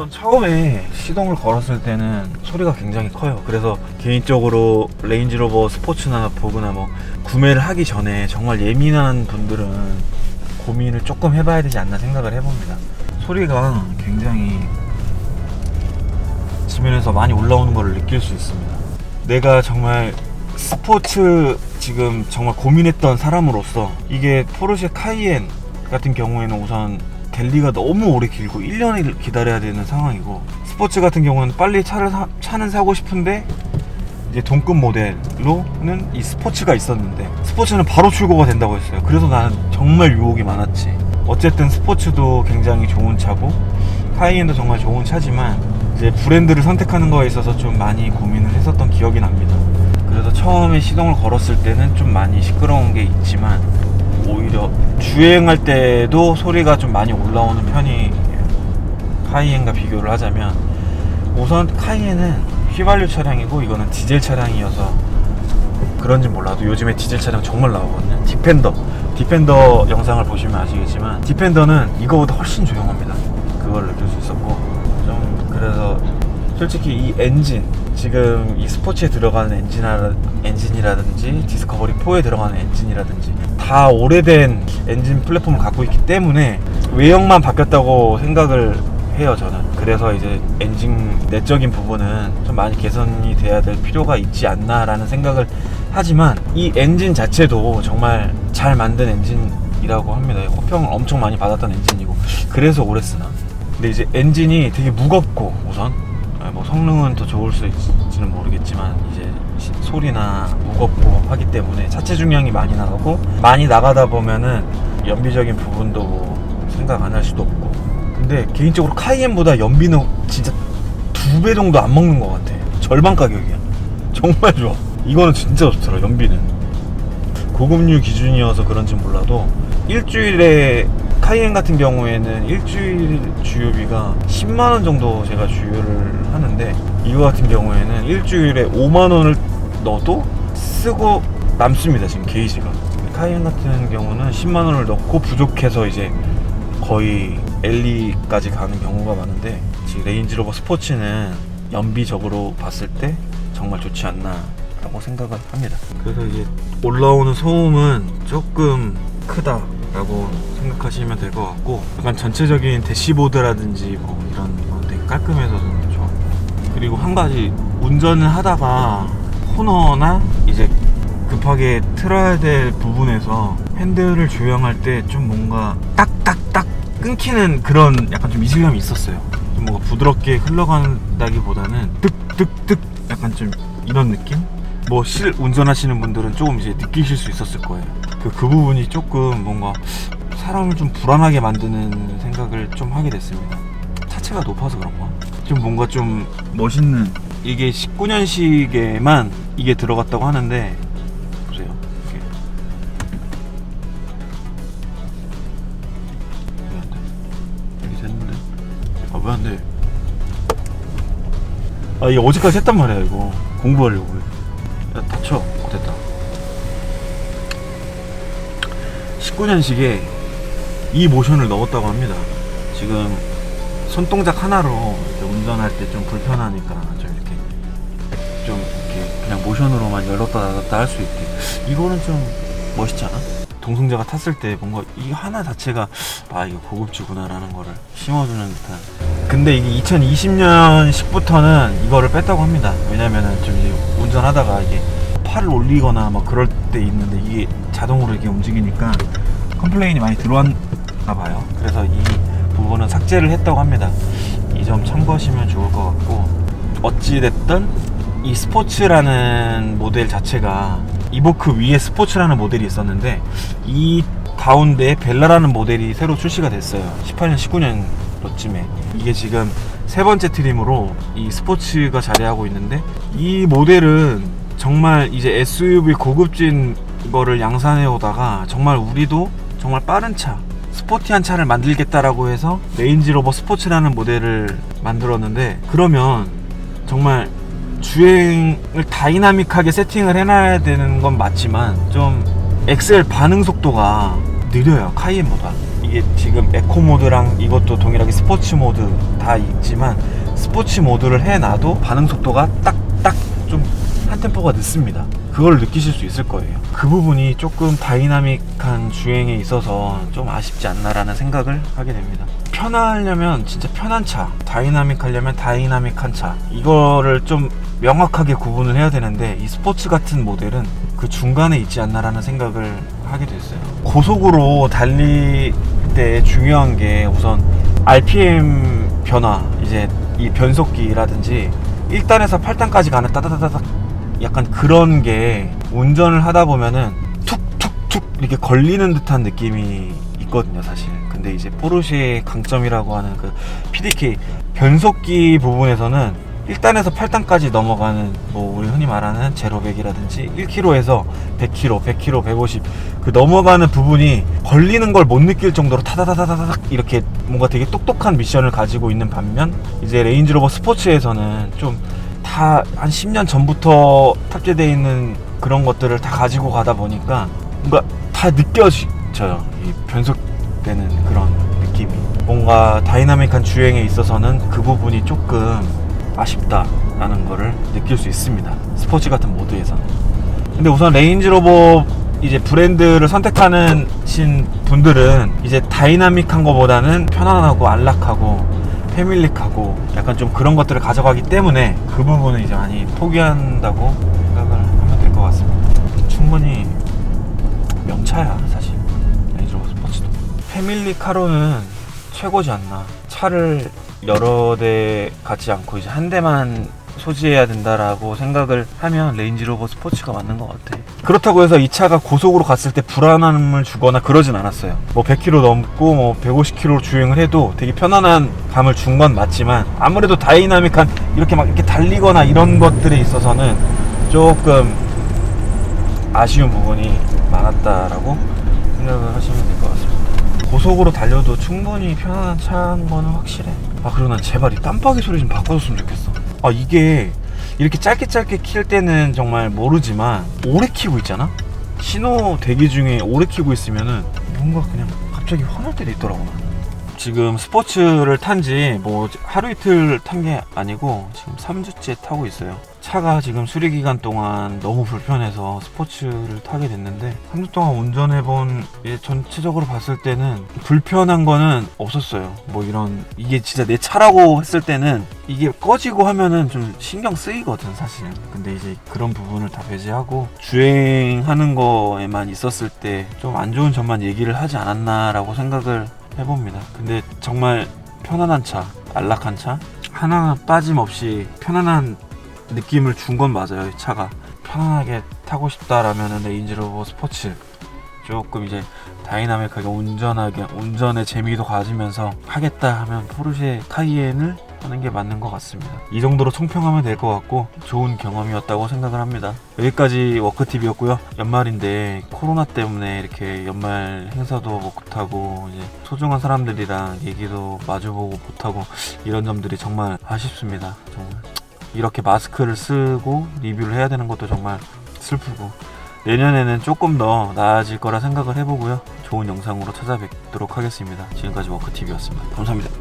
우선 처음에 시동을 걸었을 때는 소리가 굉장히 커요. 그래서 개인적으로 레인지로버 스포츠나 보거나 뭐 구매를 하기 전에 정말 예민한 분들은 고민을 조금 해봐야 되지 않나 생각을 해봅니다. 소리가 굉장히 지면에서 많이 올라오는 걸 느낄 수 있습니다. 내가 정말 스포츠 지금 정말 고민했던 사람으로서 이게 포르쉐 카이엔 같은 경우에는 우선 갤리가 너무 오래 길고 1년을 기다려야 되는 상황이고, 스포츠 같은 경우는 빨리 차는 사고 싶은데 이제 동급 모델로는 이 스포츠가 있었는데 스포츠는 바로 출고가 된다고 했어요. 그래서 나는 정말 유혹이 많았지. 어쨌든 스포츠도 굉장히 좋은 차고 카이엔도 정말 좋은 차지만 이제 브랜드를 선택하는 거에 있어서 좀 많이 고민을 했었던 기억이 납니다. 그래서 처음에 시동을 걸었을 때는 좀 많이 시끄러운 게 있지만 오히려 주행할 때도 소리가 좀 많이 올라오는 편이에요. 카이엔과 비교를 하자면 우선 카이엔은 휘발유 차량이고 이거는 디젤 차량이어서 그런지 몰라도 요즘에 디젤 차량 정말 나오거든요. 디펜더 영상을 보시면 아시겠지만 디펜더는 이거보다 훨씬 조용합니다. 그걸 느낄 수 있었고, 좀 그래서 솔직히 이 엔진, 지금 이 스포츠에 들어가는 엔진이라든지 디스커버리 4에 들어가는 엔진이라든지 다 오래된 엔진 플랫폼을 갖고 있기 때문에 외형만 바뀌었다고 생각을 해요, 저는. 그래서 이제 엔진 내적인 부분은 좀 많이 개선이 돼야 될 필요가 있지 않나 라는 생각을 하지만 이 엔진 자체도 정말 잘 만든 엔진이라고 합니다. 호평을 엄청 많이 받았던 엔진이고 그래서 오래 쓰나. 근데 이제 엔진이 되게 무겁고, 우선 뭐 성능은 더 좋을 수 있을지는 모르겠지만 이제 소리나 무겁고 하기 때문에 차체 중량이 많이 나가고, 많이 나가다 보면은 연비적인 부분도 뭐 생각 안 할 수도 없고. 근데 개인적으로 카이엔보다 연비는 진짜 2배 정도 안 먹는 것 같아. 절반 가격이야. 정말 좋아. 이거는 진짜 좋더라. 연비는 고급류 기준이어서 그런지 몰라도 일주일에, 카이엔 같은 경우에는 일주일 주유비가 10만원 정도 제가 주유를 하는데 이거 같은 경우에는 일주일에 5만원을 넣어도 쓰고 남습니다. 지금 게이지가. 카이엔 같은 경우는 10만원을 넣고 부족해서 이제 거의 엘리까지 가는 경우가 많은데, 지금 레인지로버 스포츠는 연비적으로 봤을 때 정말 좋지 않나 라고 생각을 합니다. 그래서 이제 올라오는 소음은 조금 크다 라고 생각하시면 될 것 같고, 약간 전체적인 대시보드라든지 뭐 이런 거 되게 깔끔해서 좀 좋아. 그리고 한 가지, 운전을 하다가 코너나 이제 급하게 틀어야 될 부분에서 핸들을 조향할 때 좀 뭔가 딱딱딱 끊기는 그런 약간 좀 이질감이 있었어요. 좀 뭔가 부드럽게 흘러간다기보다는 뜩뜩뜩 약간 좀 이런 느낌? 뭐 운전하시는 분들은 조금 이제 느끼실 수 있었을 거예요. 그 부분이 조금 뭔가 사람을 좀 불안하게 만드는 생각을 좀 하게 됐습니다. 차체가 높아서 그런가? 좀 뭔가 좀 멋있는, 이게 19년식에만 이게 들어갔다고 하는데 보세요. 이렇게. 왜 안 돼? 이렇게 됐는데? 아, 왜 안 돼? 아, 이게 어제까지 했단 말이야. 이거 공부하려고. 야, 닫혀. 됐다. 19년식에 이 모션을 넣었다고 합니다. 지금 손동작 하나로 이렇게 운전할 때 좀 불편하니까 좀 이렇게 그냥 모션으로만 열었다 닫았다 할 수 있게. 이거는 좀 멋있지 않아? 동승자가 탔을 때 뭔가 이 하나 자체가 아, 이거 고급지구나 라는 거를 심어주는 듯한. 근데 이게 2020년식부터는 이거를 뺐다고 합니다. 왜냐면은 좀 이제 운전하다가 이게 팔을 올리거나 막 그럴 때 있는데 이게 자동으로 이렇게 움직이니까 컴플레인이 많이 들어왔나 봐요. 그래서 이 부분은 삭제를 했다고 합니다. 이 점 참고하시면 좋을 것 같고, 어찌됐든 이 스포츠라는 모델 자체가 이보크 위에 스포츠라는 모델이 있었는데 이 가운데 벨라라는 모델이 새로 출시가 됐어요. 18년 19년도쯤에. 이게 지금 세 번째 트림으로 이 스포츠가 자리하고 있는데, 이 모델은 정말 이제 SUV 고급진 거를 양산해 오다가 정말 우리도 정말 빠른 차, 스포티한 차를 만들겠다라고 해서 레인지로버 스포츠라는 모델을 만들었는데, 그러면 정말 주행을 다이나믹하게 세팅을 해놔야 되는 건 맞지만 좀 엑셀 반응 속도가 느려요. 카이엔보다. 이게 지금 에코 모드랑 이것도 동일하게 스포츠 모드 다 있지만 스포츠 모드를 해놔도 반응 속도가 딱딱 좀 한 템포가 늦습니다. 그걸 느끼실 수 있을 거예요. 그 부분이 조금 다이나믹한 주행에 있어서 좀 아쉽지 않나라는 생각을 하게 됩니다. 편하려면 진짜 편한 차, 다이나믹하려면 다이나믹한 차, 이거를 좀 명확하게 구분을 해야 되는데 이 스포츠 같은 모델은 그 중간에 있지 않나라는 생각을 하게 됐어요. 고속으로 달릴 때 중요한 게 우선 RPM 변화, 이제 이 변속기라든지 1단에서 8단까지 가는 따다다닥 약간 그런 게 운전을 하다 보면은 툭툭툭 이렇게 걸리는 듯한 느낌이 있거든요, 사실. 근데 이제 포르쉐의 강점이라고 하는 그 PDK 변속기 부분에서는 1단에서 8단까지 넘어가는 뭐 우리 흔히 말하는 제로백이라든지 1km에서 100km, 100km, 150 그 넘어가는 부분이 걸리는 걸 못 느낄 정도로 타다다다다닥 이렇게 뭔가 되게 똑똑한 미션을 가지고 있는 반면 이제 레인지로버 스포츠에서는 좀 다 한 10년 전부터 탑재되어 있는 그런 것들을 다 가지고 가다 보니까 뭔가 다 느껴져요. 이 변속되는 그런 느낌이. 뭔가 다이나믹한 주행에 있어서는 그 부분이 조금 아쉽다라는 거를 느낄 수 있습니다. 스포츠 같은 모드에서는. 근데 우선 레인지로버 이제 브랜드를 선택하는 분들은 이제 다이나믹한 거보다는 편안하고 안락하고 패밀릭하고 약간 좀 그런 것들을 가져가기 때문에 그 부분은 이제 많이 포기한다고 생각을 하면 될 것 같습니다. 충분히 명차야 사실 레인지로버 스포츠도. 패밀리카로는 최고지 않나. 차를 여러 대 갖지 않고 이제 한 대만 소지해야 된다라고 생각을 하면 레인지로버 스포츠가 맞는 것 같아. 그렇다고 해서 이 차가 고속으로 갔을 때 불안함을 주거나 그러진 않았어요. 뭐 100km 넘고 뭐 150km 주행을 해도 되게 편안한 감을 준 건 맞지만 아무래도 다이나믹한 이렇게 막 이렇게 달리거나 이런 것들에 있어서는 조금 아쉬운 부분이 많았다라고 생각을 하시면 될 것 같습니다. 고속으로 달려도 충분히 편안한 차인 거는 확실해. 아, 그리고 난 제발 이 깜빡이 소리 좀 바꿔줬으면 좋겠어. 아, 이게 이렇게 짧게 킬 때는 정말 모르지만 오래 키고 있잖아? 신호 대기 중에 오래 키고 있으면은 뭔가 그냥 갑자기 화날 때도 있더라고. 지금 스포츠를 탄지 뭐 하루 이틀 탄 게 아니고 지금 3주째 타고 있어요. 차가 지금 수리기간 동안 너무 불편해서 스포츠를 타게 됐는데 3주 동안 운전해본 전체적으로 봤을 때는 불편한 거는 없었어요. 뭐 이런 이게 진짜 내 차라고 했을 때는 이게 꺼지고 하면은 좀 신경 쓰이거든 사실은. 근데 이제 그런 부분을 다 배제하고 주행하는 거에만 있었을 때 좀 안 좋은 점만 얘기를 하지 않았나 라고 생각을 해봅니다. 근데 정말 편안한 차, 안락한 차, 하나 빠짐없이 편안한 느낌을 준 건 맞아요. 이 차가 편안하게 타고 싶다라면 레인지로버 스포츠, 조금 이제 다이나믹하게 운전의 재미도 가지면서 하겠다 하면 포르쉐 카이엔을 하는 게 맞는 것 같습니다. 이 정도로 총평하면 될 것 같고 좋은 경험이었다고 생각을 합니다. 여기까지 워크팁이었고요. 연말인데 코로나 때문에 이렇게 연말 행사도 못하고 이제 소중한 사람들이랑 얘기도 마주보고 못하고 이런 점들이 정말 아쉽습니다. 정말 이렇게 마스크를 쓰고 리뷰를 해야 되는 것도 정말 슬프고, 내년에는 조금 더 나아질 거라 생각을 해보고요. 좋은 영상으로 찾아뵙도록 하겠습니다. 지금까지 워크TV였습니다. 감사합니다.